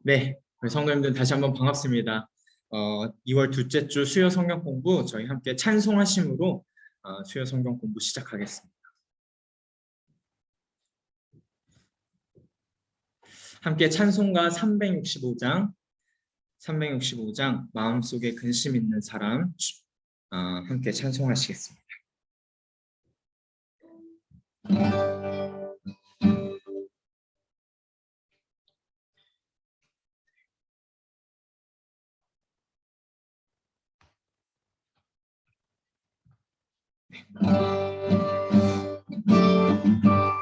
네, 우리 성도님들 다시 한번 반갑습니다. 2월 둘째 주 수요 성경 공부 저희 함께 찬송하심으로 수요 성경 공부 시작하겠습니다. 함께 찬송가 365장 마음속에 근심 있는 사람 함께 찬송하시겠습니다.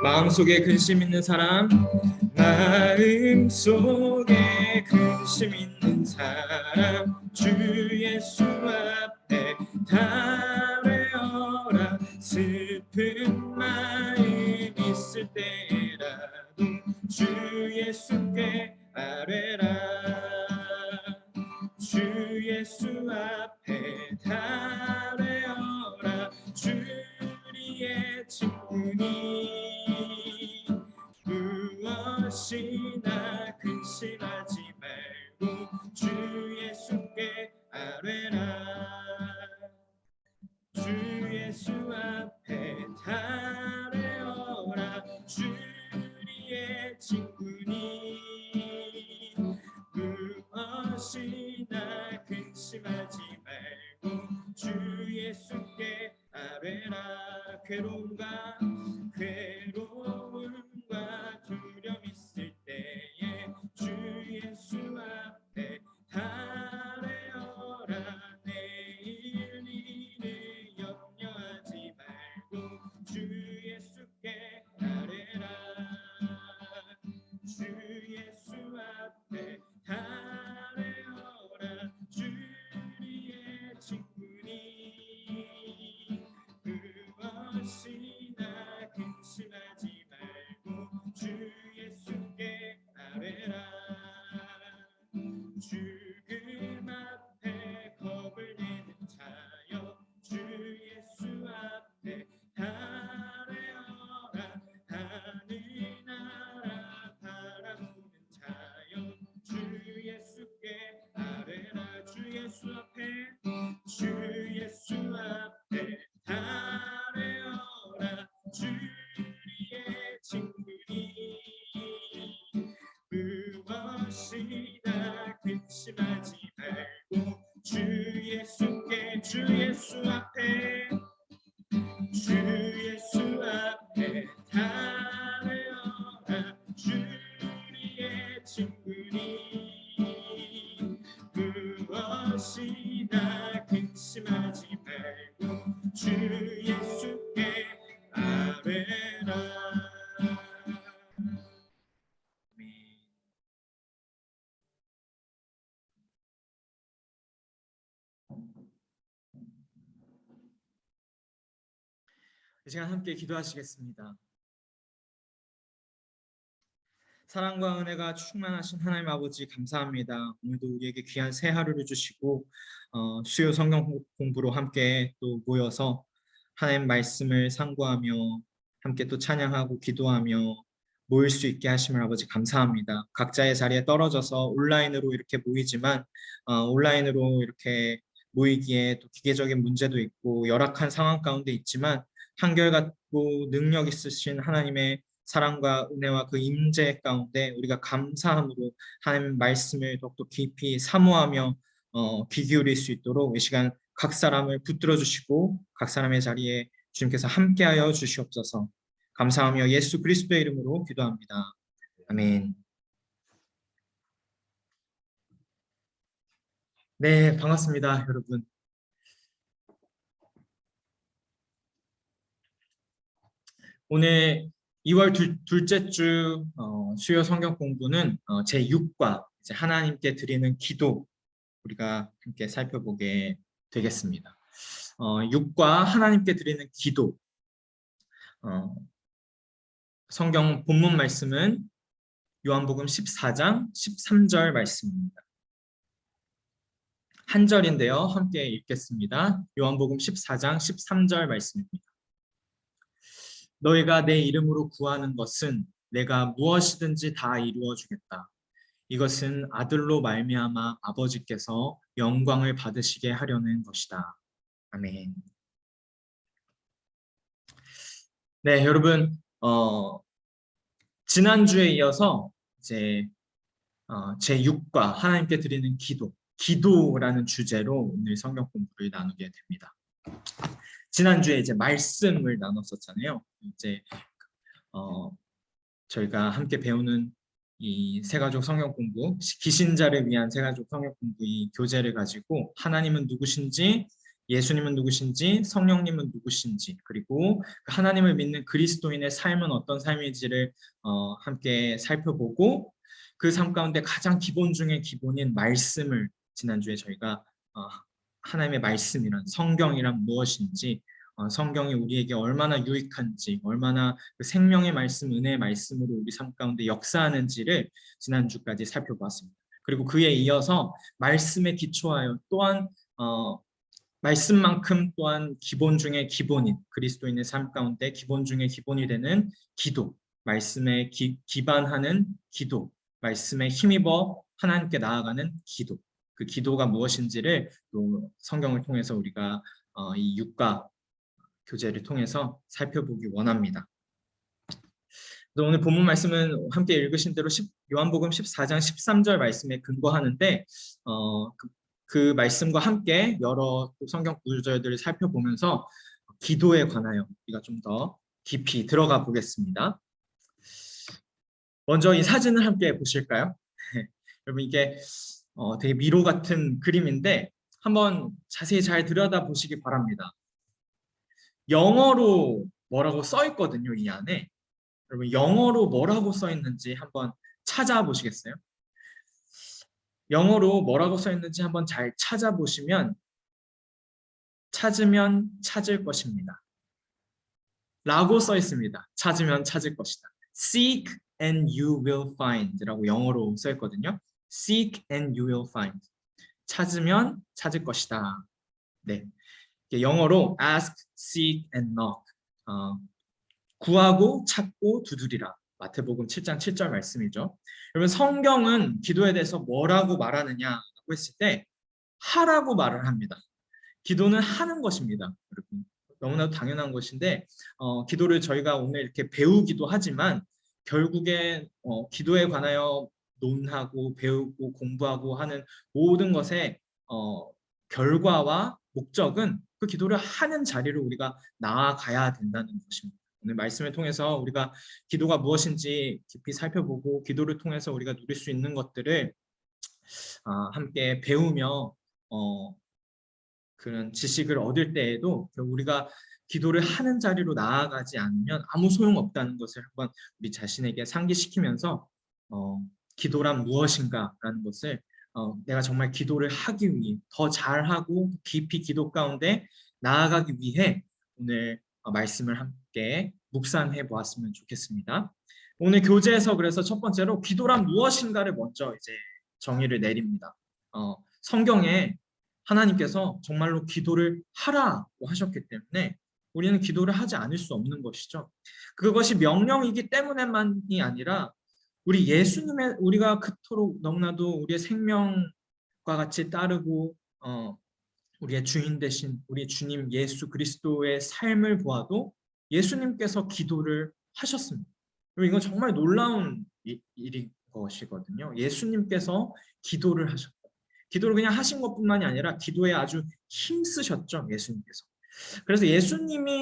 마음속에 근심 있는 사람, 마음속에 근심 있는 사람, 주 예수 앞에 달래어라. 슬픈 마음 있을 때라도 주 예수께 아뢰라. 주 예수 앞에 달래어라. 주리의 친구니 무엇이나 근심하지 말고 주 예수께 아뢰라. 주 예수 앞에 달래어라. 주리의 친구니 무엇이나 근심하지 말고 주 예수께 아뢰라. 괴로움과 두려움 있을 때에 주 예수 앞에 달래어라. 내일 일을 염려하지 말고 주 예수께 아뢰라. 주 예수 앞에 달래어라. 주리의 친구니 무엇이나 근심하지 말고 주 예수께 아뢰라. 죽음 앞에 겁을 내는 자여 주 예수 앞에 달래어라. 하늘나라 바라보는 자여 주 예수께 아뢰라. 주 예수 앞에 달래어라. 주리의 친구니 무엇이나 근심하지 말고 주 예수께 주 예수 앞에 달래어라. 주리의 친구니 무엇이나 근심하지 말고 주 예수께 아뢰라. 이 시간 함께 기도하시겠습니다. 사랑과 은혜가 충만하신 하나님 아버지 감사합니다. 오늘도 우리에게 귀한 새 하루를 주시고 수요 성경 공부로 함께 또 모여서 하나님 말씀을 상고하며 함께 또 찬양하고 기도하며 모일 수 있게 하심을 아버지 감사합니다. 각자의 자리에 떨어져서 온라인으로 이렇게 모이지만 온라인으로 이렇게 모이기에 또 기계적인 문제도 있고 열악한 상황 가운데 있지만 한결같고 능력 있으신 하나님의 사랑과 은혜와 그 임재 가운데 우리가 감사함으로 하나님 말씀을 더욱더 깊이 사모하며 귀 기울일 수 있도록 이 시간 각 사람을 붙들어 주시고 각 사람의 자리에 주님께서 함께하여 주시옵소서. 감사하며 예수 그리스도의 이름으로 기도합니다. 아멘. 네, 반갑습니다, 여러분. 오늘 2월 둘째 주 수요 성경 공부는 제6과 하나님께 드리는 기도 우리가 함께 살펴보게 되겠습니다. 6과 하나님께 드리는 기도. 성경 본문 말씀은 요한복음 14장 13절 말씀입니다. 한 절인데요. 함께 읽겠습니다. 요한복음 14장 13절 말씀입니다. 너희가 내 이름으로 구하는 것은 내가 무엇이든지 다 이루어 주겠다. 이것은 아들로 말미암아 아버지께서 영광을 받으시게 하려는 것이다. 아멘. 네, 여러분, 지난주에 이어서 이제 제6과 하나님께 드리는 기도라는 주제로 오늘 성경 공부를 나누게 됩니다. 지난주에 이제 말씀을 나눴었잖아요. 이제 저희가 함께 배우는 이 세가족 성경 공부, 기신자를 위한 세가족 성경 공부 이 교재를 가지고 하나님은 누구신지, 예수님은 누구신지, 성령님은 누구신지, 그리고 하나님을 믿는 그리스도인의 삶은 어떤 삶인지를 함께 살펴보고 그 삶 가운데 가장 기본 중에 기본인 말씀을 지난주에 저희가 하나님의 말씀이란 성경이란 무엇인지 성경이 우리에게 얼마나 유익한지, 얼마나 그 생명의 말씀, 은혜의 말씀으로 우리 삶 가운데 역사하는지를 지난주까지 살펴보았습니다. 그리고 그에 이어서 말씀에 기초하여 또한 말씀만큼 또한 기본 중에 기본인 그리스도인의 삶 가운데 기본 중에 기본이 되는 기도, 말씀에 기반하는 기도, 말씀에 힘입어 하나님께 나아가는 기도, 그 기도가 무엇인지를 또 성경을 통해서 우리가 이 육과 교재를 통해서 살펴보기 원합니다. 오늘 본문 말씀은 함께 읽으신 대로 요한복음 14장 13절 말씀에 근거하는데 그 말씀과 함께 여러 성경 구절들을 살펴보면서 기도에 관하여 우리가 좀 더 깊이 들어가 보겠습니다. 먼저 이 사진을 함께 보실까요? 여러분 이게 되게 미로 같은 그림인데 한번 자세히 잘 들여다보시기 바랍니다. 영어로 뭐라고 써 있거든요, 이 안에. 여러분 영어로 뭐라고 써 있는지 한번 찾아보시겠어요? 영어로 뭐라고 써 있는지 한번 잘 찾아보시면 찾으면 찾을 것입니다. 라고 써 있습니다. 찾으면 찾을 것이다. Seek and you will find 라고 영어로 써 있거든요. Seek and you will find. 찾으면 찾을 것이다. 네. 영어로 ask, seek and knock. 구하고 찾고 두드리라. 마태복음 7장 7절 말씀이죠. 여러분 성경은 기도에 대해서 뭐라고 말하느냐고 했을 때 하라고 말을 합니다. 기도는 하는 것입니다. 여러분 너무나도 당연한 것인데 기도를 저희가 오늘 이렇게 배우기도 하지만 결국에 기도에 관하여 논하고 배우고 공부하고 하는 모든 것의 결과와 목적은 그 기도를 하는 자리로 우리가 나아가야 된다는 것입니다. 오늘 말씀을 통해서 우리가 기도가 무엇인지 깊이 살펴보고 기도를 통해서 우리가 누릴 수 있는 것들을 함께 배우며 그런 지식을 얻을 때에도 우리가 기도를 하는 자리로 나아가지 않으면 아무 소용없다는 것을 한번 우리 자신에게 상기시키면서 기도란 무엇인가라는 것을 내가 정말 기도를 하기 위해 더 잘하고 깊이 기도 가운데 나아가기 위해 오늘 말씀을 함께 묵상해 보았으면 좋겠습니다. 오늘 교재에서 그래서 첫 번째로 기도란 무엇인가를 먼저 이제 정의를 내립니다. 성경에 하나님께서 정말로 기도를 하라고 하셨기 때문에 우리는 기도를 하지 않을 수 없는 것이죠. 그것이 명령이기 때문에만이 아니라 우리가 그토록 너무나도 우리의 생명과 같이 따르고 우리의 주인 되신 우리 주님 예수 그리스도의 삶을 보아도 예수님께서 기도를 하셨습니다. 이건 정말 놀라운 일인 것이거든요. 예수님께서 기도를 하셨다. 기도를 그냥 하신 것뿐만이 아니라 기도에 아주 힘쓰셨죠, 예수님께서. 그래서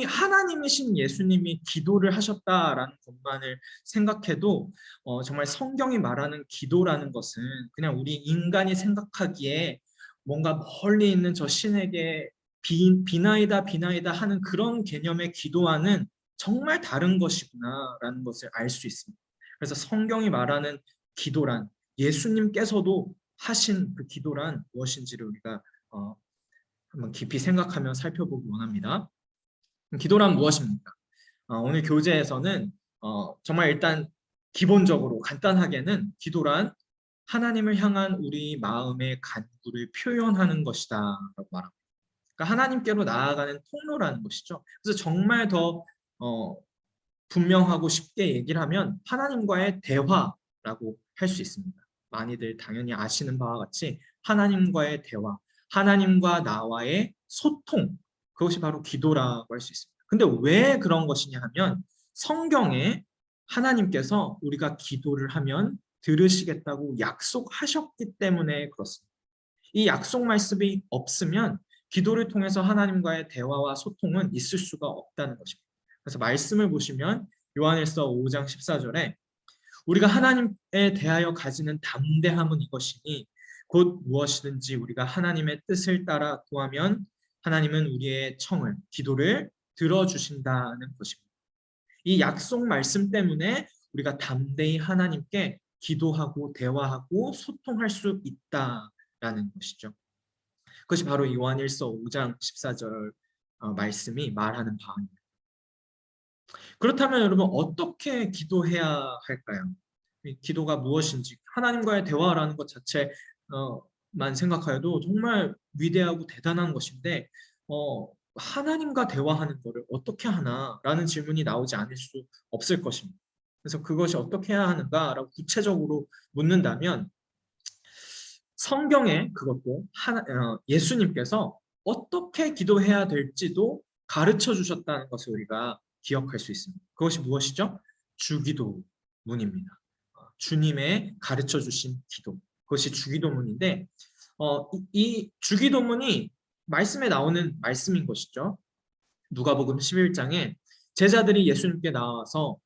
하나님이신 예수님이 기도를 하셨다라는 것만을 생각해도 정말 성경이 말하는 기도라는 것은 그냥 우리 인간이 생각하기에 뭔가 멀리 있는 저 신에게 비나이다 하는 그런 개념의 기도와는 정말 다른 것이구나라는 것을 알 수 있습니다. 그래서 성경이 말하는 기도란 예수님께서도 하신 그 기도란 무엇인지를 우리가 한번 깊이 생각하며 살펴보기 원합니다. 기도란 무엇입니까? 오늘 교재에서는 정말 일단 기본적으로 간단하게는 기도란 하나님을 향한 우리 마음의 간구를 표현하는 것이다 라고 말합니다. 그러니까 하나님께로 나아가는 통로라는 것이죠. 그래서 정말 더 분명하고 쉽게 얘기를 하면 하나님과의 대화라고 할 수 있습니다. 많이들 당연히 아시는 바와 같이 하나님과의 대화, 하나님과 나와의 소통, 그것이 바로 기도라고 할 수 있습니다. 근데 왜 그런 것이냐 하면 성경에 하나님께서 우리가 기도를 하면 들으시겠다고 약속하셨기 때문에 그렇습니다. 이 약속 말씀이 없으면 기도를 통해서 하나님과의 대화와 소통은 있을 수가 없다는 것입니다. 그래서 말씀을 보시면 요한일서 5장 14절에 우리가 하나님에 대하여 가지는 담대함은 이것이니 곧 무엇이든지 우리가 하나님의 뜻을 따라 구하면 하나님은 우리의 청을, 기도를 들어주신다는 것입니다. 이 약속 말씀 때문에 우리가 담대히 하나님께 기도하고 대화하고 소통할 수 있다라는 것이죠. 그것이 바로 요한일서 5장 14절 말씀이 말하는 바입니다. 그렇다면 여러분 어떻게 기도해야 할까요? 기도가 무엇인지 하나님과의 대화라는 것 자체만 생각하여도 정말 위대하고 대단한 것인데 하나님과 대화하는 것을 어떻게 하나라는 질문이 나오지 않을 수 없을 것입니다. 그래서 그것이 어떻게 해야 하는가라고 구체적으로 묻는다면 성경에 그것도 예수님께서 어떻게 기도해야 될지도 가르쳐 주셨다는 것을 우리가 기억할 수 있습니다. 그것이 무엇이죠? 주기도문입니다. 주님의 가르쳐 주신 기도. 그것이 주기도문인데 이 주기도문이 말씀에 나오는 말씀인 것이죠. 누가복음 11장에 제자들이 예수님께 나와서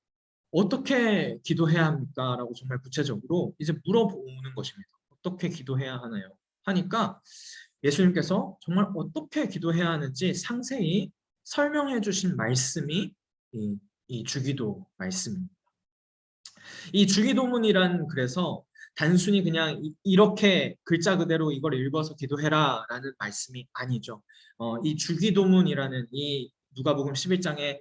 어떻게 기도해야 합니까? 라고 정말 구체적으로 이제 물어보는 것입니다. 어떻게 기도해야 하나요? 하니까 예수님께서 정말 어떻게 기도해야 하는지 상세히 설명해 주신 말씀이 이 주기도 말씀입니다. 이 주기도문이란 그래서 단순히 그냥 이렇게 글자 그대로 이걸 읽어서 기도해라 라는 말씀이 아니죠. 이 주기도문이라는 이 누가복음 11장의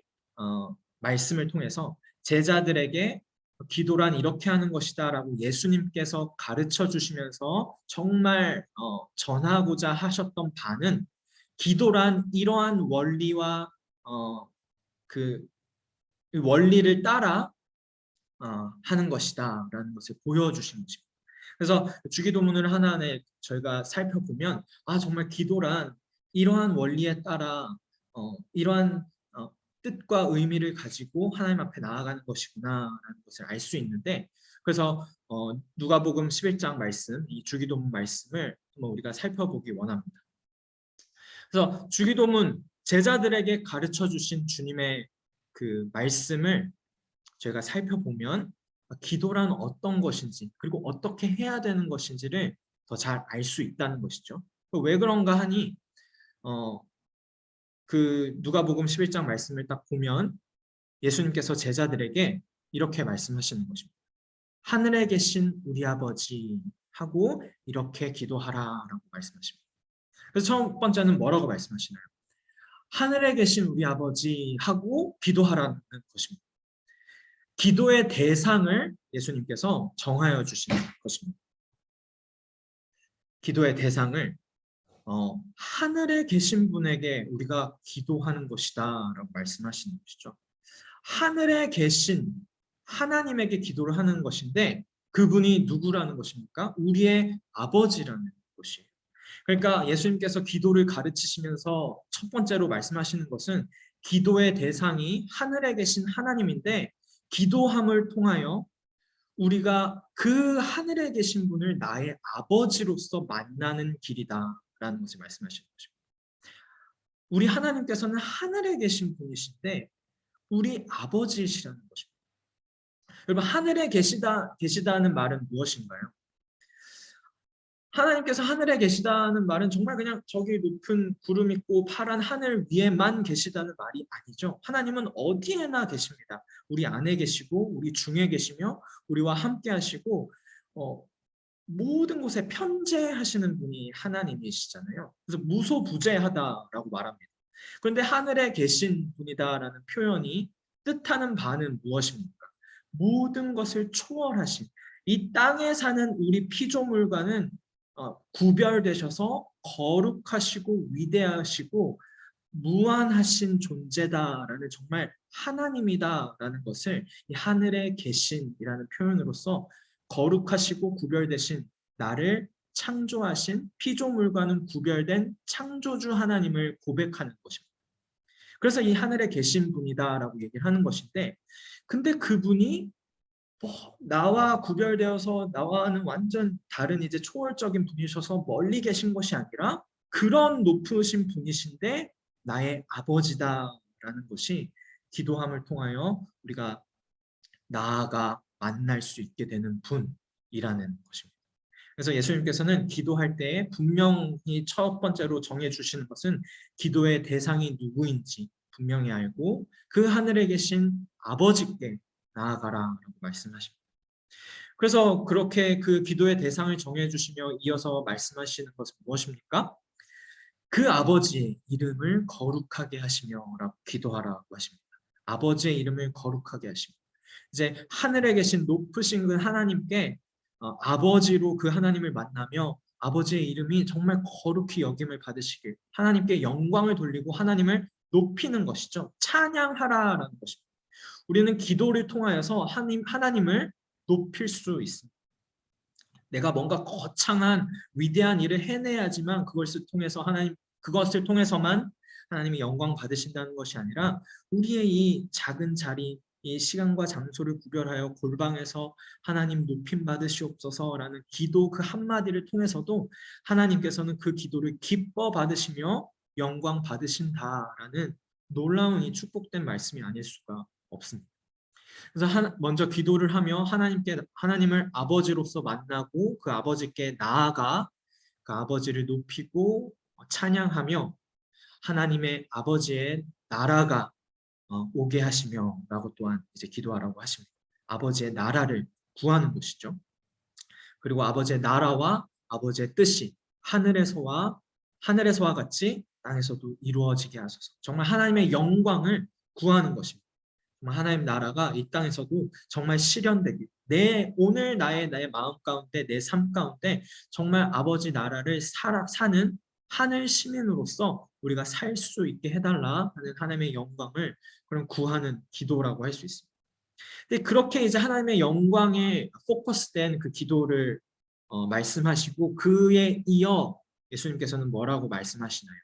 말씀을 통해서 제자들에게 기도란 이렇게 하는 것이다 라고 예수님께서 가르쳐 주시면서 정말 전하고자 하셨던 바는 기도란 이러한 원리와 그 원리를 따라 하는 것이다 라는 것을 보여주신 것입니다. 그래서 주기도문을 하나하나 저희가 살펴보면 정말 기도란 이러한 원리에 따라 이러한 뜻과 의미를 가지고 하나님 앞에 나아가는 것이구나 라는 것을 알 수 있는데 그래서 누가복음 11장 말씀, 이 주기도문 말씀을 한번 우리가 살펴보기 원합니다. 그래서 주기도문 제자들에게 가르쳐 주신 주님의 그 말씀을 저희가 살펴보면 기도란 어떤 것인지 그리고 어떻게 해야 되는 것인지를 더 잘 알 수 있다는 것이죠. 왜 그런가 하니 그 누가복음 11장 말씀을 딱 보면 예수님께서 제자들에게 이렇게 말씀하시는 것입니다. 하늘에 계신 우리 아버지 하고 이렇게 기도하라라고 말씀하십니다. 그래서 첫 번째는 뭐라고 말씀하시나요? 하늘에 계신 우리 아버지 하고 기도하라는 것입니다. 기도의 대상을 예수님께서 정하여 주시는 것입니다. 기도의 대상을 하늘에 계신 분에게 우리가 기도하는 것이다 라고 말씀하시는 것이죠. 하늘에 계신 하나님에게 기도를 하는 것인데 그분이 누구라는 것입니까? 우리의 아버지라는 것이에요. 그러니까 예수님께서 기도를 가르치시면서 첫 번째로 말씀하시는 것은 기도의 대상이 하늘에 계신 하나님인데 기도함을 통하여 우리가 그 하늘에 계신 분을 나의 아버지로서 만나는 길이다라는 것을 말씀하시는 것입니다. 우리 하나님께서는 하늘에 계신 분이신데 우리 아버지이시라는 것입니다. 여러분 하늘에 계시다는 말은 무엇인가요? 하나님께서 하늘에 계시다는 말은 정말 그냥 저기 높은 구름 있고 파란 하늘 위에만 계시다는 말이 아니죠. 하나님은 어디에나 계십니다. 우리 안에 계시고 우리 중에 계시며 우리와 함께 하시고 모든 곳에 편재하시는 분이 하나님이시잖아요. 그래서 무소부재하다라고 말합니다. 그런데 하늘에 계신 분이다라는 표현이 뜻하는 바는 무엇입니까? 모든 것을 초월하신 이 땅에 사는 우리 피조물과는 구별되셔서 거룩하시고 위대하시고 무한하신 존재다라는 정말 하나님이다라는 것을 이 하늘에 계신이라는 표현으로서 거룩하시고 구별되신 나를 창조하신 피조물과는 구별된 창조주 하나님을 고백하는 것입니다. 그래서 이 하늘에 계신 분이다라고 얘기를 하는 것인데, 근데 그분이 나와 구별되어서 나와는 완전 다른 이제 초월적인 분이셔서 멀리 계신 것이 아니라 그런 높으신 분이신데 나의 아버지다라는 것이 기도함을 통하여 우리가 나아가 만날 수 있게 되는 분이라는 것입니다. 그래서 예수님께서는 기도할 때 분명히 첫 번째로 정해주시는 것은 기도의 대상이 누구인지 분명히 알고 그 하늘에 계신 아버지께 나아가라라고 말씀하십니다. 그래서 그렇게 그 기도의 대상을 정해주시며 이어서 말씀하시는 것은 무엇입니까? 그 아버지의 이름을 거룩하게 하시며라고 기도하라고 하십니다. 아버지의 이름을 거룩하게 하시며, 이제 하늘에 계신 높으신 그 하나님께 아버지로 그 하나님을 만나며 아버지의 이름이 정말 거룩히 여김을 받으시길, 하나님께 영광을 돌리고 하나님을 높이는 것이죠. 찬양하라라는 것입니다. 우리는 기도를 통하여서 하나님을 높일 수 있습니다. 내가 뭔가 거창한 위대한 일을 해내야지만 그것을 통해서만 하나님이 영광 받으신다는 것이 아니라 우리의 이 작은 자리, 이 시간과 장소를 구별하여 골방에서 하나님 높임 받으시옵소서라는 기도 그 한마디를 통해서도 하나님께서는 그 기도를 기뻐 받으시며 영광 받으신다라는 놀라운 이 축복된 말씀이 아닐 수가 없습니다. 그래서 먼저 기도를 하며 하나님을 아버지로서 만나고 그 아버지께 나아가 그 아버지를 높이고 찬양하며 하나님의 아버지의 나라가 오게 하시며라고 또한 이제 기도하라고 하십니다. 아버지의 나라를 구하는 것이죠. 그리고 아버지의 나라와 아버지의 뜻이 하늘에서와 같이 땅에서도 이루어지게 하소서. 정말 하나님의 영광을 구하는 것입니다. 하나님 나라가 이 땅에서도 정말 실현되길, 오늘 나의 마음 가운데, 내 삶 가운데 정말 아버지 나라를 사는 하늘 시민으로서 우리가 살 수 있게 해달라 하는 하나님의 영광을 그런 구하는 기도라고 할 수 있습니다. 근데 그렇게 이제 하나님의 영광에 포커스된 그 기도를 말씀하시고 그에 이어 예수님께서는 뭐라고 말씀하시나요?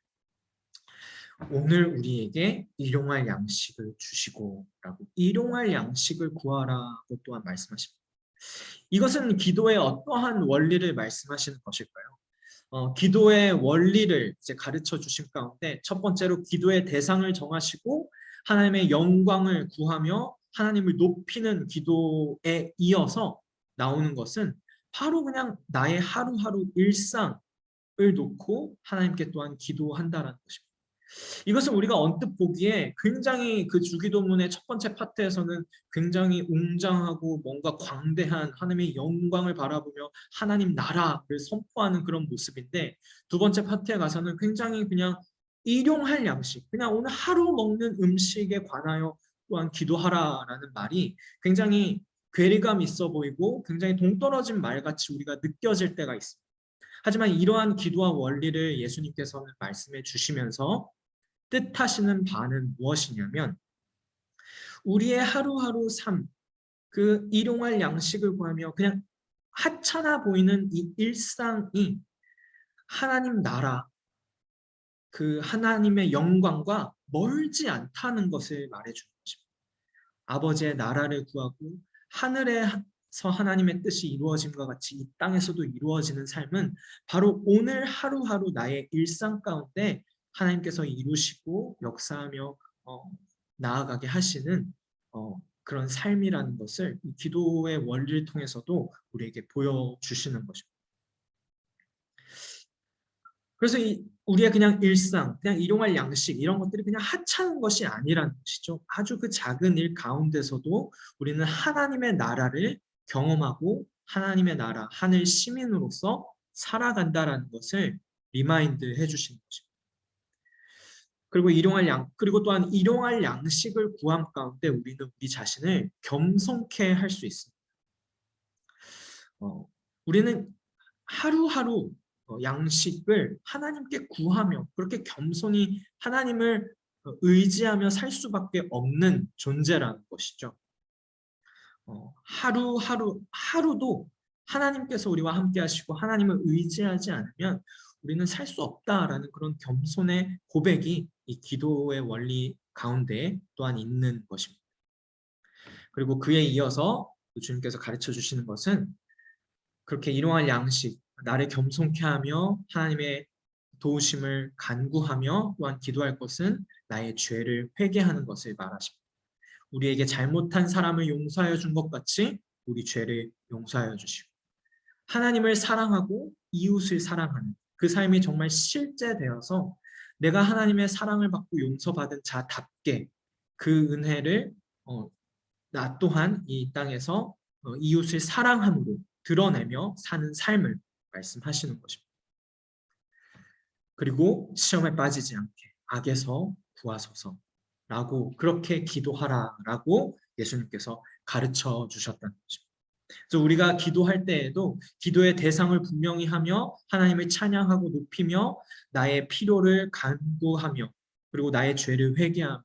오늘 우리에게 일용할 양식을 주시고라고, 일용할 양식을 구하라고 또한 말씀하십니다. 이것은 기도의 어떠한 원리를 말씀하시는 것일까요? 기도의 원리를 이제 가르쳐 주신 가운데 첫 번째로 기도의 대상을 정하시고 하나님의 영광을 구하며 하나님을 높이는 기도에 이어서 나오는 것은 바로 그냥 나의 하루하루 일상을 놓고 하나님께 또한 기도한다라는 것입니다. 이것은 우리가 언뜻 보기에 굉장히 그 주기도문의 첫 번째 파트에서는 굉장히 웅장하고 뭔가 광대한 하나님의 영광을 바라보며 하나님 나라를 선포하는 그런 모습인데, 두 번째 파트에 가서는 굉장히 그냥 일용할 양식, 그냥 오늘 하루 먹는 음식에 관하여 또한 기도하라라는 말이 굉장히 괴리감 있어 보이고 굉장히 동떨어진 말같이 우리가 느껴질 때가 있습니다. 하지만 이러한 기도와 원리를 예수님께서는 말씀해 주시면서 뜻하시는 바는 무엇이냐면, 우리의 하루하루 삶, 그 일용할 양식을 구하며 그냥 하찮아 보이는 이 일상이 하나님 나라, 그 하나님의 영광과 멀지 않다는 것을 말해주는 것입니다. 아버지의 나라를 구하고 하늘에서 하나님의 뜻이 이루어짐과 같이 이 땅에서도 이루어지는 삶은 바로 오늘 하루하루 나의 일상 가운데 하나님께서 이루시고 역사하며 나아가게 하시는 그런 삶이라는 것을 이 기도의 원리를 통해서도 우리에게 보여주시는 것입니다. 그래서 우리의 그냥 일상, 그냥 일용할 양식 이런 것들이 그냥 하찮은 것이 아니라는 것이죠. 아주 그 작은 일 가운데서도 우리는 하나님의 나라를 경험하고 하나님의 나라, 하늘 시민으로서 살아간다라는 것을 리마인드 해주시는 것입니다. 그리고 또한 일용할 양식을 구함 가운데 우리는 우리 자신을 겸손케 할 수 있습니다. 우리는 하루하루 양식을 하나님께 구하며 그렇게 겸손히 하나님을 의지하며 살 수밖에 없는 존재라는 것이죠. 하루도 하나님께서 우리와 함께 하시고 하나님을 의지하지 않으면 우리는 살 수 없다라는 그런 겸손의 고백이 이 기도의 원리 가운데 또한 있는 것입니다. 그리고 그에 이어서 주님께서 가르쳐 주시는 것은 그렇게 일용할 양식, 나를 겸손케 하며 하나님의 도우심을 간구하며 또한 기도할 것은 나의 죄를 회개하는 것을 말하십니다. 우리에게 잘못한 사람을 용서하여 준 것 같이 우리 죄를 용서하여 주시고 하나님을 사랑하고 이웃을 사랑하는 그 삶이 정말 실제되어서 내가 하나님의 사랑을 받고 용서받은 자답게 그 은혜를 나 또한 이 땅에서 이웃을 사랑함으로 드러내며 사는 삶을 말씀하시는 것입니다. 그리고 시험에 빠지지 않게 악에서 구하소서라고 그렇게 기도하라라고 예수님께서 가르쳐 주셨다는 것입니다. 그래서 우리가 기도할 때에도 기도의 대상을 분명히 하며 하나님을 찬양하고 높이며 나의 필요를 간구하며 그리고 나의 죄를 회개하며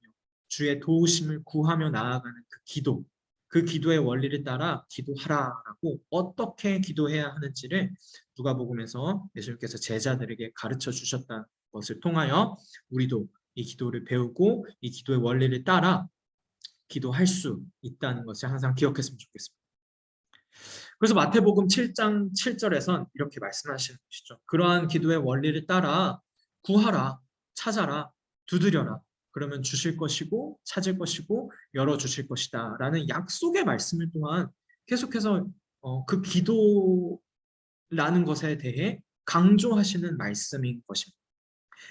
주의 도우심을 구하며 나아가는 그 기도, 그 기도의 원리를 따라 기도하라라고 어떻게 기도해야 하는지를 누가복음에서 예수님께서 제자들에게 가르쳐 주셨다는 것을 통하여 우리도 이 기도를 배우고 이 기도의 원리를 따라 기도할 수 있다는 것을 항상 기억했으면 좋겠습니다. 그래서 마태복음 7장 7절에선 이렇게 말씀하시는 것이죠. 그러한 기도의 원리를 따라 구하라, 찾아라, 두드려라. 그러면 주실 것이고 찾을 것이고 열어주실 것이다 라는 약속의 말씀을 또한 계속해서 그 기도라는 것에 대해 강조하시는 말씀인 것입니다.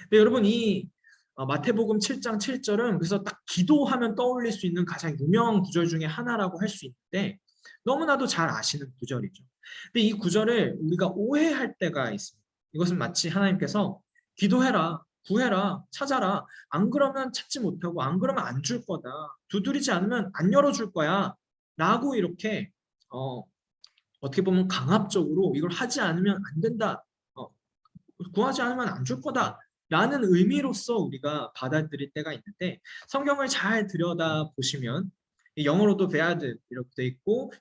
근데 여러분 이 마태복음 7장 7절은 그래서 딱 기도하면 떠올릴 수 있는 가장 유명한 구절 중에 하나라고 할 수 있는데 너무나도 잘 아시는 구절이죠. 근데 이 구절을 우리가 오해할 때가 있습니다. 이것은 마치 하나님께서 기도해라, 구해라, 찾아라. 안 그러면 찾지 못하고 안 그러면 안 줄 거다. 두드리지 않으면 안 열어줄 거야. 라고 이렇게 어떻게 보면 강압적으로 이걸 하지 않으면 안 된다. 구하지 않으면 안 줄 거다. 라는 의미로서 우리가 받아들일 때가 있는데 성경을 잘 들여다 보시면 영어로도 베아드 이렇게 돼 있고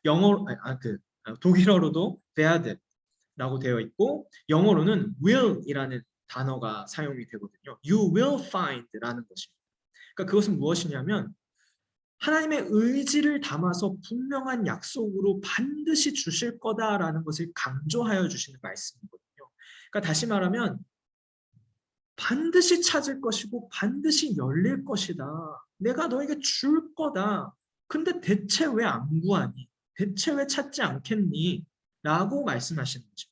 독일어로도 베아드라고 되어 있고 영어로는 will이라는 단어가 사용이 되거든요. You will find라는 것입니다. 그러니까 그것은 무엇이냐면 하나님의 의지를 담아서 분명한 약속으로 반드시 주실 거다라는 것을 강조하여 주시는 말씀이거든요. 그러니까 다시 말하면 반드시 찾을 것이고 반드시 열릴 것이다. 내가 너에게 줄 거다. 근데 대체 왜 안 구하니? 대체 왜 찾지 않겠니? 라고 말씀하시는 거죠.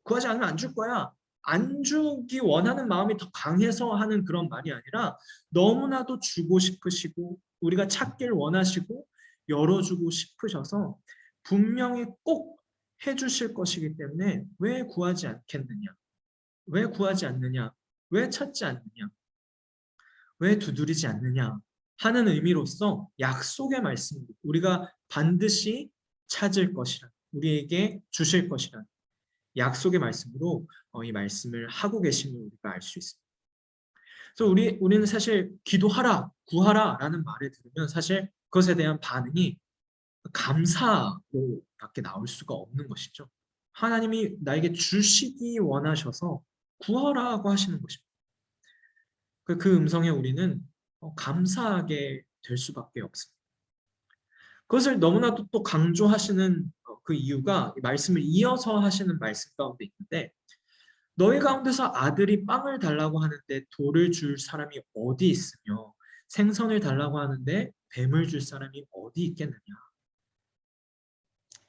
구하지 않으면 안 줄 거야. 안 주기 원하는 마음이 더 강해서 하는 그런 말이 아니라 너무나도 주고 싶으시고 우리가 찾길 원하시고 열어주고 싶으셔서 분명히 꼭 해주실 것이기 때문에 왜 구하지 않겠느냐? 왜 구하지 않느냐? 왜 찾지 않느냐? 왜 두드리지 않느냐? 하는 의미로서 약속의 말씀, 우리가 반드시 찾을 것이라, 우리에게 주실 것이라 약속의 말씀으로 이 말씀을 하고 계심을 우리가 알 수 있습니다. 그래서 우리는 사실 기도하라, 구하라라는 말을 들으면 사실 그것에 대한 반응이 감사로밖에 나올 수가 없는 것이죠. 하나님이 나에게 주시기 원하셔서 구하라고 하시는 것입니다. 그 음성에 우리는 감사하게 될 수밖에 없습니다. 그것을 너무나도 또 강조하시는 그 이유가 말씀을 이어서 하시는 말씀 가운데 있는데 너희 가운데서 아들이 빵을 달라고 하는데 돌을 줄 사람이 어디 있으며 생선을 달라고 하는데 뱀을 줄 사람이 어디 있겠느냐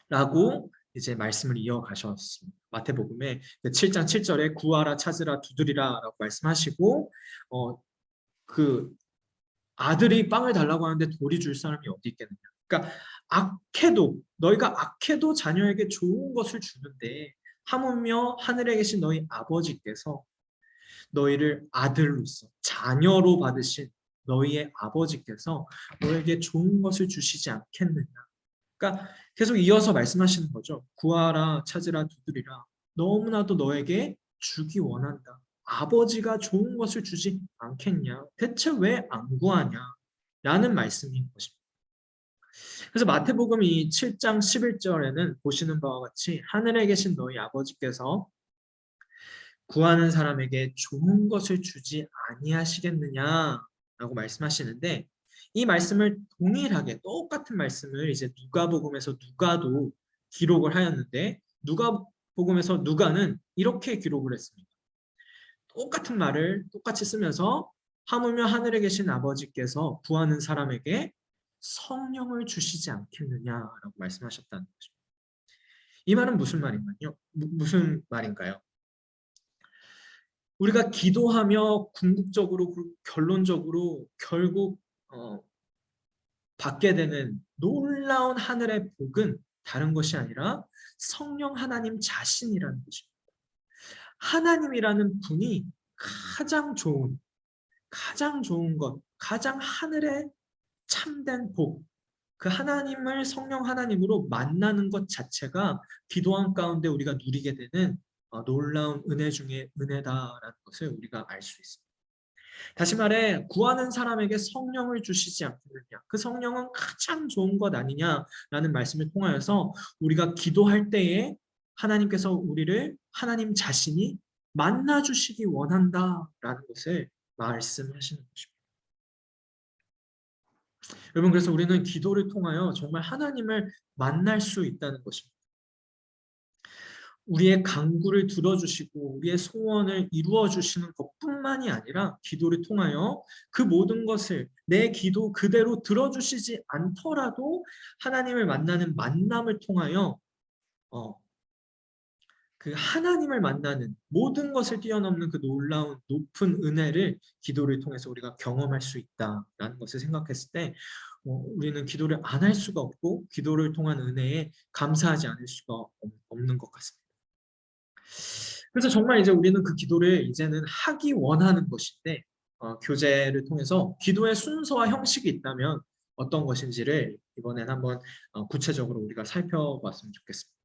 라고 이제 말씀을 이어가셨습니다. 마태복음에 7장 7절에 구하라 찾으라 두드리라 라고 말씀하시고 그 아들이 빵을 달라고 하는데 돌이 줄 사람이 어디 있겠느냐. 그러니까 너희가 악해도 자녀에게 좋은 것을 주는데 하물며 하늘에 계신 너희 아버지께서 너희를 아들로서 자녀로 받으신 너희의 아버지께서 너에게 좋은 것을 주시지 않겠느냐. 그러니까 계속 이어서 말씀하시는 거죠. 구하라, 찾으라, 두드리라. 너무나도 너에게 주기 원한다. 아버지가 좋은 것을 주지 않겠냐? 대체 왜 안 구하냐? 라는 말씀인 것입니다. 그래서 마태복음 이 7장 11절에는 보시는 바와 같이 하늘에 계신 너희 아버지께서 구하는 사람에게 좋은 것을 주지 아니하시겠느냐라고 말씀하시는데, 이 말씀을 동일하게 똑같은 말씀을 이제 누가복음에서 누가도 기록을 하였는데, 누가복음에서 누가는 이렇게 기록을 했습니다. 똑같은 말을 똑같이 쓰면서 하물며 하늘에 계신 아버지께서 구하는 사람에게 성령을 주시지 않겠느냐라고 말씀하셨다는 거죠. 이 말은 무슨 말인가요? 무슨 말인가요? 우리가 기도하며 궁극적으로 결론적으로 결국 받게 되는 놀라운 하늘의 복은 다른 것이 아니라 성령 하나님 자신이라는 것입니다. 하나님이라는 분이 가장 좋은 것, 가장 하늘의 참된 복, 그 하나님을 성령 하나님으로 만나는 것 자체가 기도함 가운데 우리가 누리게 되는 놀라운 은혜 중에 은혜다라는 것을 우리가 알 수 있습니다. 다시 말해 구하는 사람에게 성령을 주시지 않겠느냐, 그 성령은 가장 좋은 것 아니냐라는 말씀을 통하여서 우리가 기도할 때에 하나님께서 우리를 하나님 자신이 만나주시기 원한다라는 것을 말씀하시는 것입니다. 여러분, 그래서 우리는 기도를 통하여 정말 하나님을 만날 수 있다는 것입니다. 우리의 간구를 들어주시고 우리의 소원을 이루어 주시는 것뿐만이 아니라 기도를 통하여 그 모든 것을 내 기도 그대로 들어주시지 않더라도 하나님을 만나는 만남을 통하여 그 하나님을 만나는 모든 것을 뛰어넘는 그 놀라운 높은 은혜를 기도를 통해서 우리가 경험할 수 있다라는 것을 생각했을 때 우리는 기도를 안 할 수가 없고 기도를 통한 은혜에 감사하지 않을 수가 없는 것 같습니다. 그래서 정말 이제 우리는 그 기도를 이제는 하기 원하는 것인데 교재를 통해서 기도의 순서와 형식이 있다면 어떤 것인지를 이번엔 한번 구체적으로 우리가 살펴봤으면 좋겠습니다.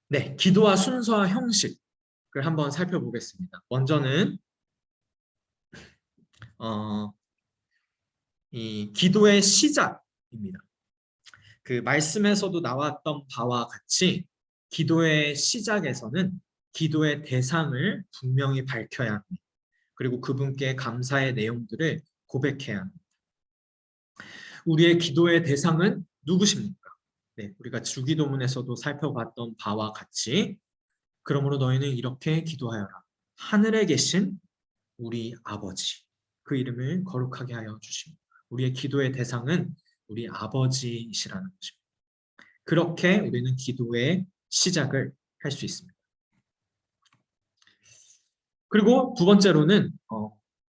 네, 기도와 순서와 형식을 한번 살펴보겠습니다. 먼저는 이 기도의 시작입니다. 그 말씀에서도 나왔던 바와 같이 기도의 시작에서는 기도의 대상을 분명히 밝혀야 합니다. 그리고 그분께 감사의 내용들을 고백해야 합니다. 우리의 기도의 대상은 누구십니까? 네, 우리가 주기도문에서도 살펴봤던 바와 같이 그러므로 너희는 이렇게 기도하여라. 하늘에 계신 우리 아버지, 그 이름을 거룩하게 하여 주십니다. 우리의 기도의 대상은 우리 아버지이시라는 것입니다. 그렇게 우리는 기도의 시작을 할 수 있습니다. 그리고 두 번째로는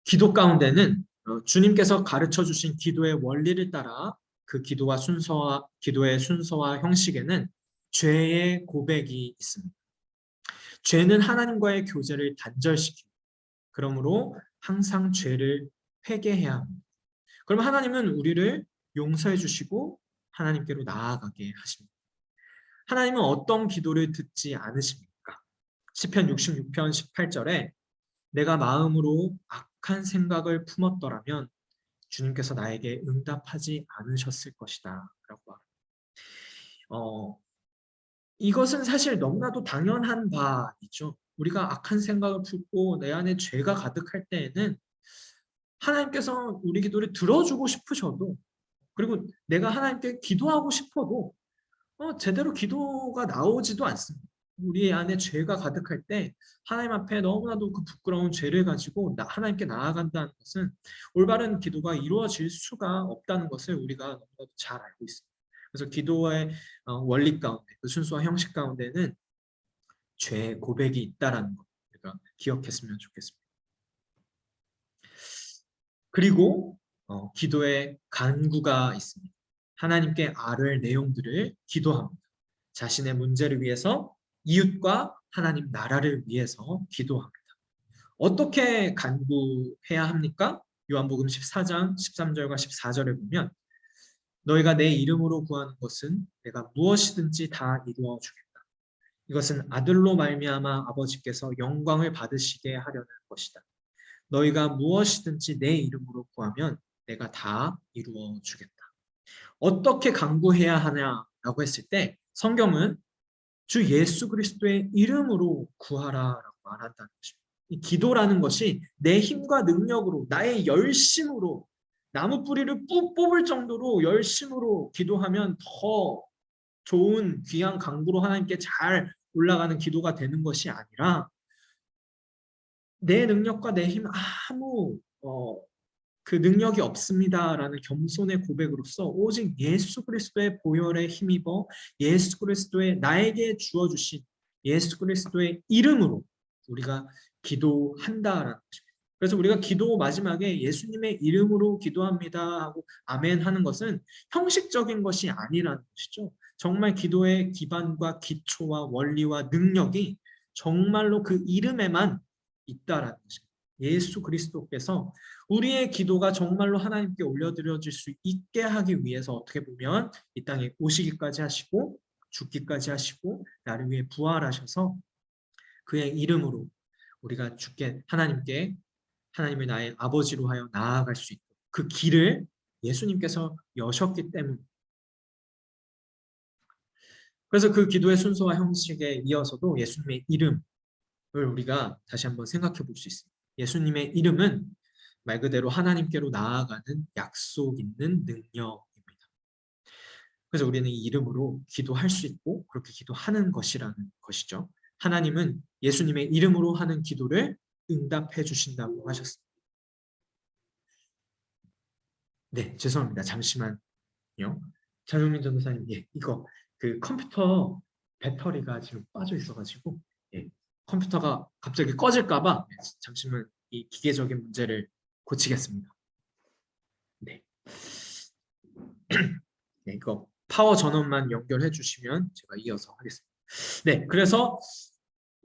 기도 가운데는 주님께서 가르쳐 주신 기도의 원리를 따라 그 기도의 순서와 형식에는 죄의 고백이 있습니다. 죄는 하나님과의 교제를 단절시키고 그러므로 항상 죄를 회개해야 합니다. 그러면 하나님은 우리를 용서해 주시고 하나님께로 나아가게 하십니다. 하나님은 어떤 기도를 듣지 않으십니까? 시편 66편 18절에 내가 마음으로 악한 생각을 품었더라면 주님께서 나에게 응답하지 않으셨을 것이다 라고 말합니다. 이것은 사실 너무나도 당연한 바이죠. 우리가 악한 생각을 품고 내 안에 죄가 가득할 때에는 하나님께서 우리 기도를 들어주고 싶으셔도 그리고 내가 하나님께 기도하고 싶어도 제대로 기도가 나오지도 않습니다. 우리 안에 죄가 가득할 때 하나님 앞에 너무나도 그 부끄러운 죄를 가지고 하나님께 나아간다는 것은 올바른 기도가 이루어질 수가 없다는 것을 우리가 너무나도 잘 알고 있습니다. 그래서 기도의 원리 가운데, 그 순수와 형식 가운데는 죄 고백이 있다라는 것 우리가 기억했으면 좋겠습니다. 그리고 기도의 간구가 있습니다. 하나님께 아뢰 내용들을 기도합니다. 자신의 문제를 위해서 이웃과 하나님 나라를 위해서 기도합니다. 어떻게 간구해야 합니까? 요한복음 14장 13절과 14절에 보면 너희가 내 이름으로 구하는 것은 내가 무엇이든지 다 이루어 주겠다. 이것은 아들로 말미암아 아버지께서 영광을 받으시게 하려는 것이다. 너희가 무엇이든지 내 이름으로 구하면 내가 다 이루어 주겠다. 어떻게 간구해야 하냐라고 했을 때 성경은 주 예수 그리스도의 이름으로 구하라라고 말한다는 것입니다. 이 기도라는 것이 내 힘과 능력으로 나의 열심으로 나무 뿌리를 뽑을 정도로 열심으로 기도하면 더 좋은 귀한 간구로 하나님께 잘 올라가는 기도가 되는 것이 아니라 내 능력과 내 힘 아무 그 능력이 없습니다라는 겸손의 고백으로서 오직 예수 그리스도의 보혈에 힘입어 예수 그리스도의 나에게 주어주신 예수 그리스도의 이름으로 우리가 기도한다라는 것입니다. 그래서 우리가 기도 마지막에 예수님의 이름으로 기도합니다 하고 아멘 하는 것은 형식적인 것이 아니라는 것이죠. 정말 기도의 기반과 기초와 원리와 능력이 정말로 그 이름에만 있다라는 것입니다. 예수 그리스도께서 우리의 기도가 정말로 하나님께 올려드려질 수 있게 하기 위해서 어떻게 보면 이 땅에 오시기까지 하시고 죽기까지 하시고 나를 위해 부활하셔서 그의 이름으로 우리가 주께 하나님께 하나님을 나의 아버지로 하여 나아갈 수 있도록 그 길을 예수님께서 여셨기 때문에 그래서 그 기도의 순서와 형식에 이어서도 예수님의 이름을 우리가 다시 한번 생각해 볼 수 있습니다. 예수님의 이름은 말 그대로 하나님께로 나아가는 약속 있는 능력입니다. 그래서 우리는 이 이름으로 기도할 수 있고 그렇게 기도하는 것이라는 것이죠. 하나님은 예수님의 이름으로 하는 기도를 응답해 주신다고 하셨습니다. 네, 죄송합니다. 잠시만요. 장용민 전도사님, 이거 그 컴퓨터 배터리가 지금 빠져 있어가지고 컴퓨터가 갑자기 꺼질까봐 잠시만 이 기계적인 문제를 고치겠습니다. 네. 네, 이거 파워 전원만 연결해 주시면 제가 이어서 하겠습니다. 네, 그래서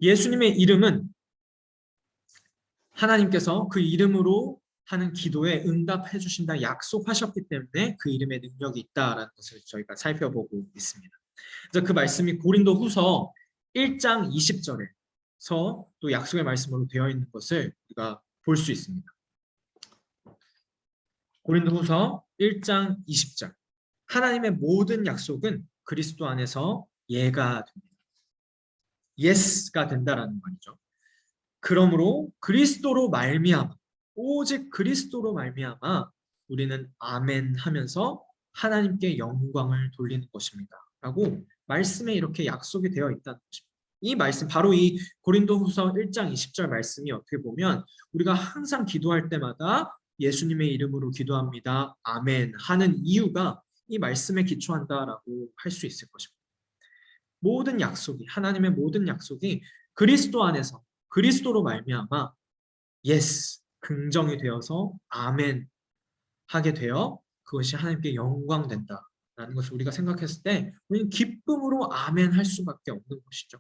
예수님의 이름은 하나님께서 그 이름으로 하는 기도에 응답해 주신다 약속하셨기 때문에 그 이름의 능력이 있다라는 것을 저희가 살펴보고 있습니다. 그래서 그 말씀이 고린도 후서 1장 20절에서 또 약속의 말씀으로 되어 있는 것을 우리가 볼 수 있습니다. 고린도 후서 1장 20절 하나님의 모든 약속은 그리스도 안에서 예가 됩니다. 예스가 된다라는 말이죠. 그러므로 그리스도로 말미암아 오직 그리스도로 말미암아 우리는 아멘 하면서 하나님께 영광을 돌리는 것입니다. 라고 말씀에 이렇게 약속이 되어 있다는 것입니다. 이 말씀 바로 이 고린도후서 1장 20절 말씀이 어떻게 보면 우리가 항상 기도할 때마다 예수님의 이름으로 기도합니다. 아멘 하는 이유가 이 말씀에 기초한다라고 할 수 있을 것입니다. 모든 약속이 하나님의 모든 약속이 그리스도 안에서 그리스도로 말미암아 예스 긍정이 되어서 아멘 하게 되어 그것이 하나님께 영광된다라는 것을 우리가 생각했을 때 우리는 기쁨으로 아멘 할 수밖에 없는 것이죠.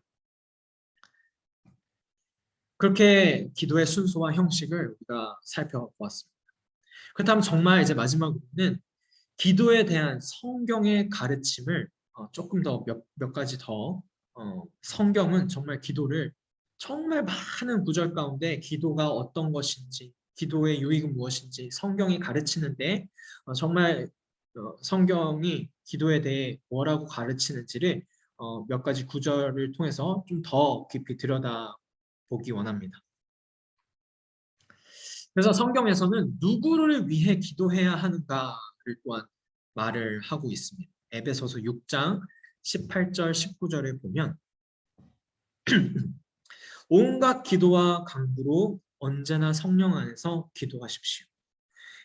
그렇게 기도의 순서와 형식을 우리가 살펴보았습니다. 그렇다면 정말 이제 마지막으로는 기도에 대한 성경의 가르침을 조금 더 몇 가지 더 성경은 정말 기도를 정말 많은 구절 가운데 기도가 어떤 것인지 기도의 유익은 무엇인지 성경이 가르치는데 정말 성경이 기도에 대해 뭐라고 가르치는지를 몇 가지 구절을 통해서 좀 더 깊이 들여다보기 원합니다. 그래서 성경에서는 누구를 위해 기도해야 하는가를 또한 말을 하고 있습니다. 에베소서 6장 18절 19절을 보면 온갖 기도와 간구로 언제나 성령 안에서 기도하십시오.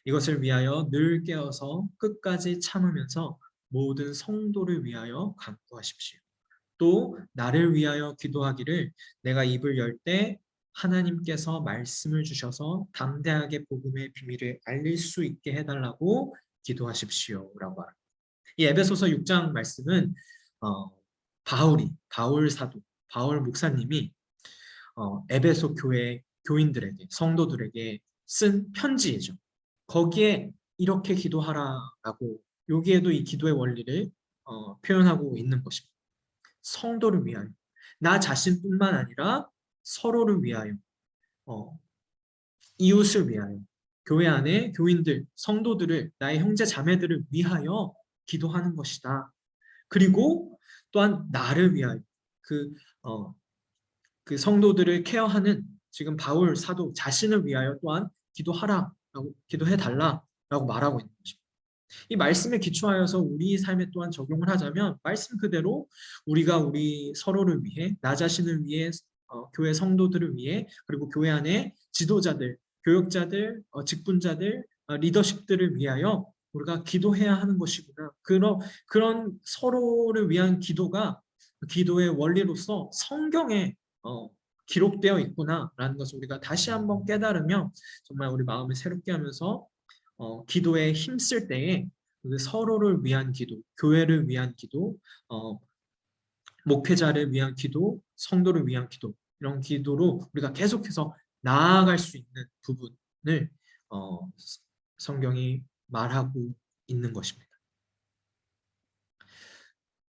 이것을 위하여 늘 깨어서 끝까지 참으면서 모든 성도를 위하여 간구하십시오. 또 나를 위하여 기도하기를 내가 입을 열 때 하나님께서 말씀을 주셔서 담대하게 복음의 비밀을 알릴 수 있게 해달라고 기도하십시오라고 합니다. 이 에베소서 6장 말씀은 바울 사도, 바울 목사님이 에베소 교회 교인들에게 성도들에게 쓴 편지이죠. 거기에 이렇게 기도하라라고 여기에도 이 기도의 원리를 표현하고 있는 것입니다. 성도를 위하여 나 자신뿐만 아니라 서로를 위하여 이웃을 위하여, 교회 안에 교인들, 성도들을, 나의 형제 자매들을 위하여 기도하는 것이다. 그리고 또한 나를 위하여, 그, 어, 그 성도들을 케어하는 지금 바울 사도 자신을 위하여 또한 기도하라라고, 기도해달라라고 말하고 있는 것입니다. 이 말씀에 기초하여서 우리 삶에 또한 적용을 하자면 말씀 그대로 우리가 우리 서로를 위해, 나 자신을 위해, 교회 성도들을 위해, 그리고 교회 안에 지도자들, 교역자들, 직분자들, 리더십들을 위하여 우리가 기도해야 하는 것이구나. 그런 서로를 위한 기도가 기도의 원리로서 성경에 기록되어 있구나라는 것을 우리가 다시 한번 깨달으며 정말 우리 마음을 새롭게 하면서 기도에 힘쓸 때에 그 서로를 위한 기도, 교회를 위한 기도, 목회자를 위한 기도, 성도를 위한 기도, 이런 기도로 우리가 계속해서 나아갈 수 있는 부분을 성경이 말하고 있는 것입니다.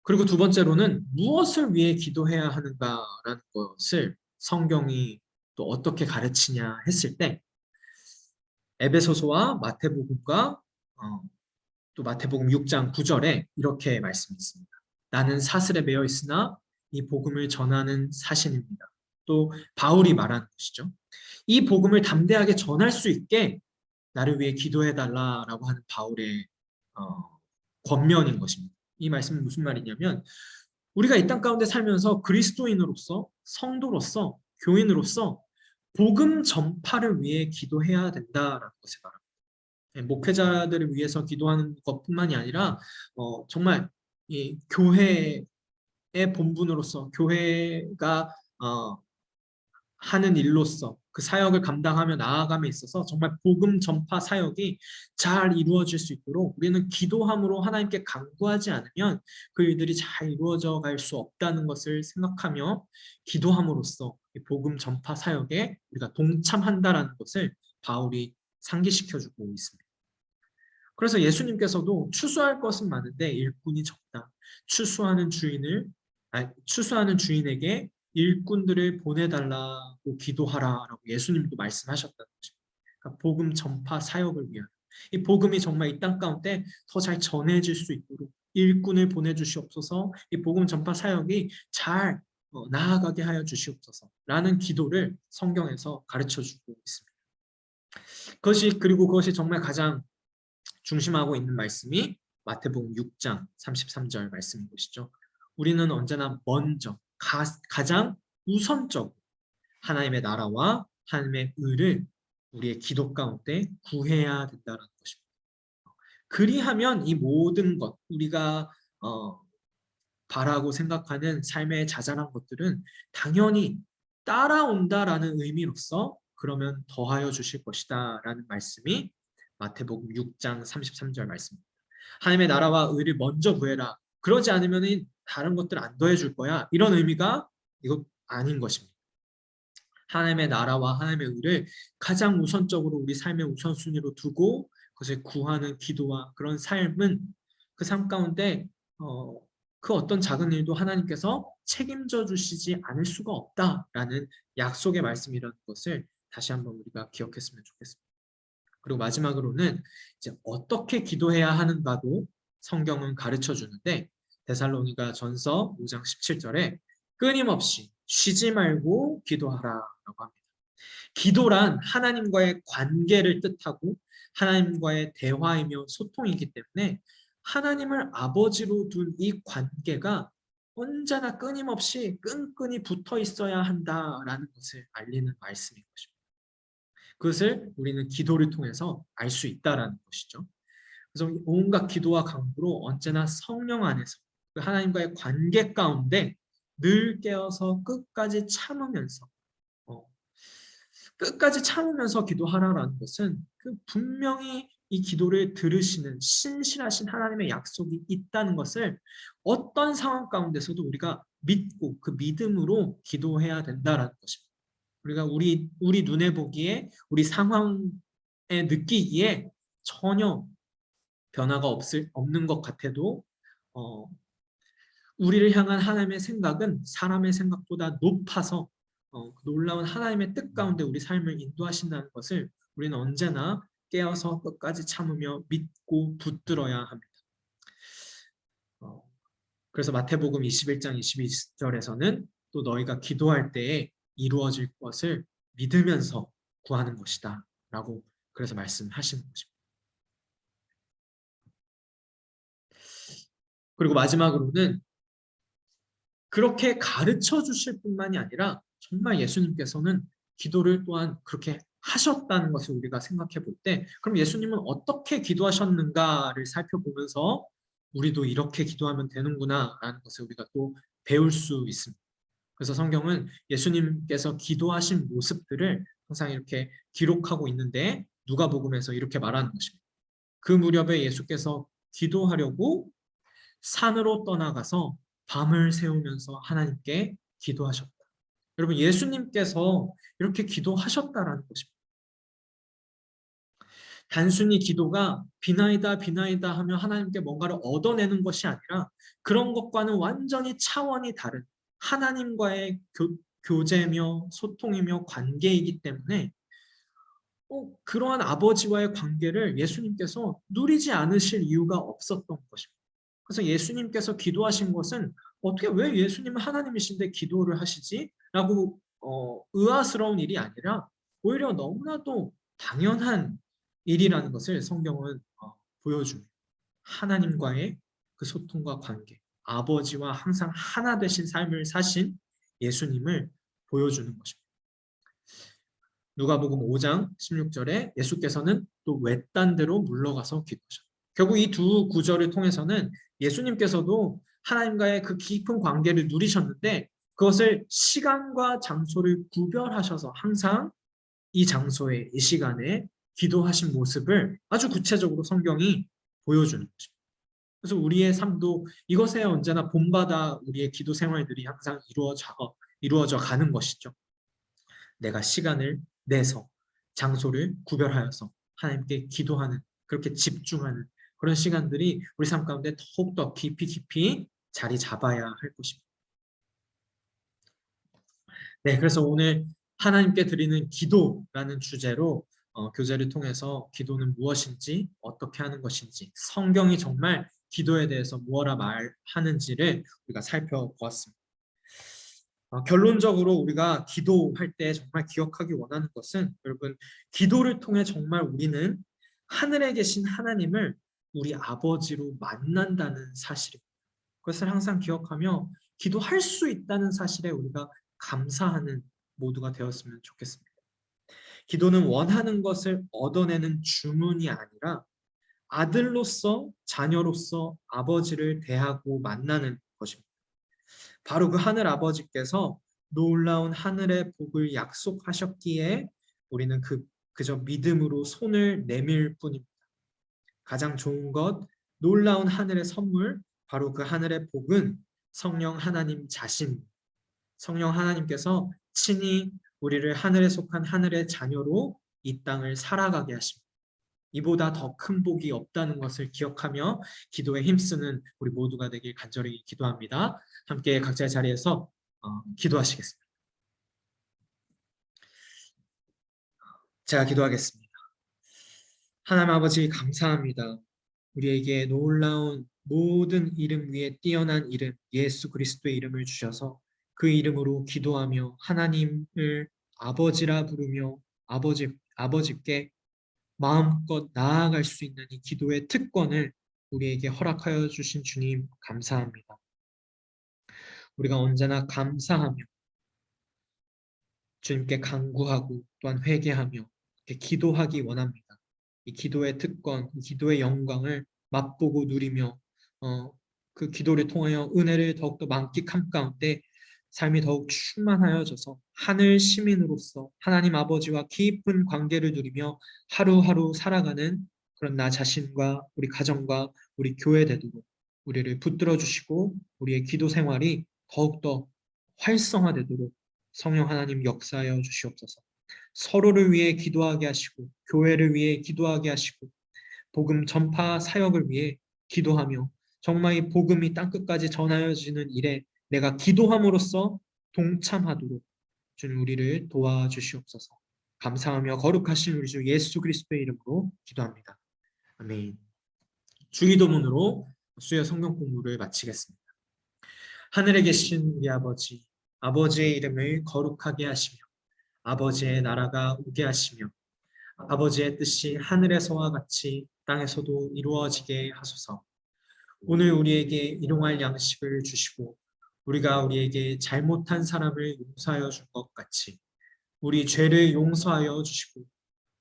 그리고 두 번째로는 무엇을 위해 기도해야 하는가라는 것을 성경이 또 어떻게 가르치냐 했을 때 에베소서와 마태복음과 또 마태복음 6장 9절에 이렇게 말씀했습니다. 나는 사슬에 매여 있으나 이 복음을 전하는 사신입니다. 또 바울이 말하는 것이죠. 이 복음을 담대하게 전할 수 있게 나를 위해 기도해달라라고 하는 바울의 권면인 것입니다. 이 말씀은 무슨 말이냐면 우리가 이 땅 가운데 살면서 그리스도인으로서, 성도로서, 교인으로서 복음 전파를 위해 기도해야 된다라는 것을 말합니다. 목회자들을 위해서 기도하는 것뿐만이 아니라 정말 이 교회의 본분으로서 교회가 하는 일로서 그 사역을 감당하며 나아감에 있어서 정말 복음 전파 사역이 잘 이루어질 수 있도록 우리는 기도함으로 하나님께 간구하지 않으면 그 일들이 잘 이루어져 갈 수 없다는 것을 생각하며 기도함으로써 복음 전파 사역에 우리가 동참한다라는 것을 바울이 상기시켜주고 있습니다. 그래서 예수님께서도 추수할 것은 많은데 일꾼이 적다. 추수하는 주인에게 일꾼들을 보내달라고 기도하라라고 예수님도 말씀하셨다는 것입니다. 그러니까 복음 전파 사역을 위한 이 복음이 정말 이 땅 가운데 더 잘 전해질 수 있도록 일꾼을 보내주시옵소서. 이 복음 전파 사역이 잘 나아가게 하여 주시옵소서라는 기도를 성경에서 가르쳐주고 있습니다. 그리고 그것이 정말 가장 중심하고 있는 말씀이 마태복음 6장 33절 말씀인 것이죠. 우리는 언제나 먼저 가장 우선적으로 하나님의 나라와 하나님의 의를 우리의 기도 가운데 구해야 된다는 것입니다. 그리하면 이 모든 것 우리가 바라고 생각하는 삶의 자잘한 것들은 당연히 따라온다라는 의미로서 그러면 더하여 주실 것이다 라는 말씀이 마태복음 6장 33절 말씀입니다. 하나님의 나라와 의를 먼저 구해라. 그러지 않으면 다른 것들 안 더해줄 거야. 이런 의미가 이거 아닌 것입니다. 하나님의 나라와 하나님의 의를 가장 우선적으로 우리 삶의 우선순위로 두고 그것을 구하는 기도와 그런 삶은 그 삶 가운데 그 어떤 작은 일도 하나님께서 책임져 주시지 않을 수가 없다라는 약속의 말씀이라는 것을 다시 한번 우리가 기억했으면 좋겠습니다. 그리고 마지막으로는 이제 어떻게 기도해야 하는가도 성경은 가르쳐 주는데 데살로니가 전서 5장 17절에 끊임없이 쉬지 말고 기도하라라고 합니다. 기도란 하나님과의 관계를 뜻하고 하나님과의 대화이며 소통이기 때문에 하나님을 아버지로 둔 이 관계가 언제나 끊임없이 끈끈이 붙어 있어야 한다라는 것을 알리는 말씀인 것입니다. 그것을 우리는 기도를 통해서 알 수 있다라는 것이죠. 그래서 온갖 기도와 간구로 언제나 성령 안에서 그 하나님과의 관계 가운데 늘 깨어서 끝까지 참으면서 기도하라라는 것은 그 분명히 이 기도를 들으시는 신실하신 하나님의 약속이 있다는 것을 어떤 상황 가운데서도 우리가 믿고 그 믿음으로 기도해야 된다라는 것입니다. 우리가 우리 눈에 보기에 우리 상황에 느끼기에 전혀 변화가 없는 것 같아도 우리를 향한 하나님의 생각은 사람의 생각보다 높아서 놀라운 하나님의 뜻 가운데 우리 삶을 인도하신다는 것을 우리는 언제나 깨어서 끝까지 참으며 믿고 붙들어야 합니다. 그래서 마태복음 21장 22절에서는 또 너희가 기도할 때에 이루어질 것을 믿으면서 구하는 것이다 라고 그래서 말씀하시는 것입니다. 그리고 마지막으로는 그렇게 가르쳐 주실 뿐만이 아니라 정말 예수님께서는 기도를 또한 그렇게 하셨다는 것을 우리가 생각해 볼 때, 그럼 예수님은 어떻게 기도하셨는가를 살펴보면서 우리도 이렇게 기도하면 되는구나라는 것을 우리가 또 배울 수 있습니다. 그래서 성경은 예수님께서 기도하신 모습들을 항상 이렇게 기록하고 있는데 누가복음에서 이렇게 말하는 것입니다. 그 무렵에 예수께서 기도하려고 산으로 떠나가서 밤을 새우면서 하나님께 기도하셨다. 여러분, 예수님께서 이렇게 기도하셨다라는 것입니다. 단순히 기도가 비나이다 비나이다 하며 하나님께 뭔가를 얻어내는 것이 아니라 그런 것과는 완전히 차원이 다른 하나님과의 교제며 소통이며 관계이기 때문에 그러한 아버지와의 관계를 예수님께서 누리지 않으실 이유가 없었던 것입니다. 그래서 예수님께서 기도하신 것은 어떻게 왜 예수님은 하나님이신데 기도를 하시지? 라고 의아스러운 일이 아니라 오히려 너무나도 당연한 일이라는 것을 성경은 보여줍니다. 하나님과의 그 소통과 관계, 아버지와 항상 하나 되신 삶을 사신 예수님을 보여주는 것입니다. 누가복음 5장 16절에 예수께서는 또 외딴 데로 물러가서 기도하셨다. 결국 이 두 구절을 통해서는 예수님께서도 하나님과의 그 깊은 관계를 누리셨는데 그것을 시간과 장소를 구별하셔서 항상 이 장소에 이 시간에 기도하신 모습을 아주 구체적으로 성경이 보여주는 것입니다. 그래서 우리의 삶도 이것에 언제나 본받아 우리의 기도 생활들이 항상 이루어져 가는 것이죠. 내가 시간을 내서 장소를 구별하여서 하나님께 기도하는, 그렇게 집중하는 그런 시간들이 우리 삶 가운데 더욱더 깊이 자리 잡아야 할 것입니다. 네, 그래서 오늘 하나님께 드리는 기도라는 주제로 교제를 통해서 기도는 무엇인지, 어떻게 하는 것인지, 성경이 정말 기도에 대해서 무엇라 말하는지를 우리가 살펴보았습니다. 결론적으로 우리가 기도할 때 정말 기억하기 원하는 것은 여러분, 기도를 통해 정말 우리는 하늘에 계신 하나님을 우리 아버지로 만난다는 사실입니다. 그것을 항상 기억하며 기도할 수 있다는 사실에 우리가 감사하는 모두가 되었으면 좋겠습니다. 기도는 원하는 것을 얻어내는 주문이 아니라 아들로서, 자녀로서 아버지를 대하고 만나는 것입니다. 바로 그 하늘 아버지께서 놀라운 하늘의 복을 약속하셨기에 우리는 그저 믿음으로 손을 내밀 뿐입니다. 가장 좋은 것, 놀라운 하늘의 선물, 바로 그 하늘의 복은 성령 하나님 자신, 성령 하나님께서 친히 우리를 하늘에 속한 하늘의 자녀로 이 땅을 살아가게 하십니다. 이보다 더 큰 복이 없다는 것을 기억하며 기도에 힘쓰는 우리 모두가 되길 간절히 기도합니다. 함께 각자의 자리에서 기도하시겠습니다. 제가 기도하겠습니다. 하나님 아버지 감사합니다. 우리에게 놀라운 모든 이름 위에 뛰어난 이름 예수 그리스도의 이름을 주셔서 그 이름으로 기도하며 하나님을 아버지라 부르며 아버지께 마음껏 나아갈 수 있는 이 기도의 특권을 우리에게 허락하여 주신 주님 감사합니다. 우리가 언제나 감사하며 주님께 간구하고 또한 회개하며 이렇게 기도하기 원합니다. 이 기도의 특권, 이 기도의 영광을 맛보고 누리며 그 기도를 통하여 은혜를 더욱더 만끽한 가운데 삶이 더욱 충만하여져서 하늘 시민으로서 하나님 아버지와 깊은 관계를 누리며 하루하루 살아가는 그런 나 자신과 우리 가정과 우리 교회 되도록 우리를 붙들어 주시고 우리의 기도 생활이 더욱더 활성화되도록 성령 하나님 역사하여 주시옵소서. 서로를 위해 기도하게 하시고 교회를 위해 기도하게 하시고 복음 전파 사역을 위해 기도하며 정말 이 복음이 땅끝까지 전하여지는 일에 내가 기도함으로써 동참하도록 주님 우리를 도와주시옵소서. 감사하며 거룩하신 우리 주 예수 그리스도의 이름으로 기도합니다. 아멘. 주기도문으로 수요 성경 공부를 마치겠습니다. 하늘에 계신 우리 아버지, 아버지의 이름을 거룩하게 하시며 아버지의 나라가 오게 하시며 아버지의 뜻이 하늘에서와 같이 땅에서도 이루어지게 하소서. 오늘 우리에게 일용할 양식을 주시고 우리가 우리에게 잘못한 사람을 용서하여 준 것 같이 우리 죄를 용서하여 주시고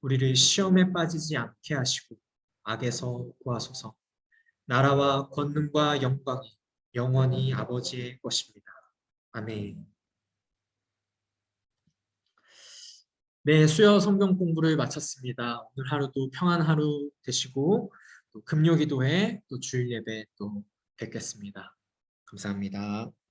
우리를 시험에 빠지지 않게 하시고 악에서 구하소서. 나라와 권능과 영광이 영원히 아버지의 것입니다. 아멘. 네, 수요 성경 공부를 마쳤습니다. 오늘 하루도 평안한 하루 되시고 또 금요 기도회 또 주일 예배 또 뵙겠습니다. 감사합니다.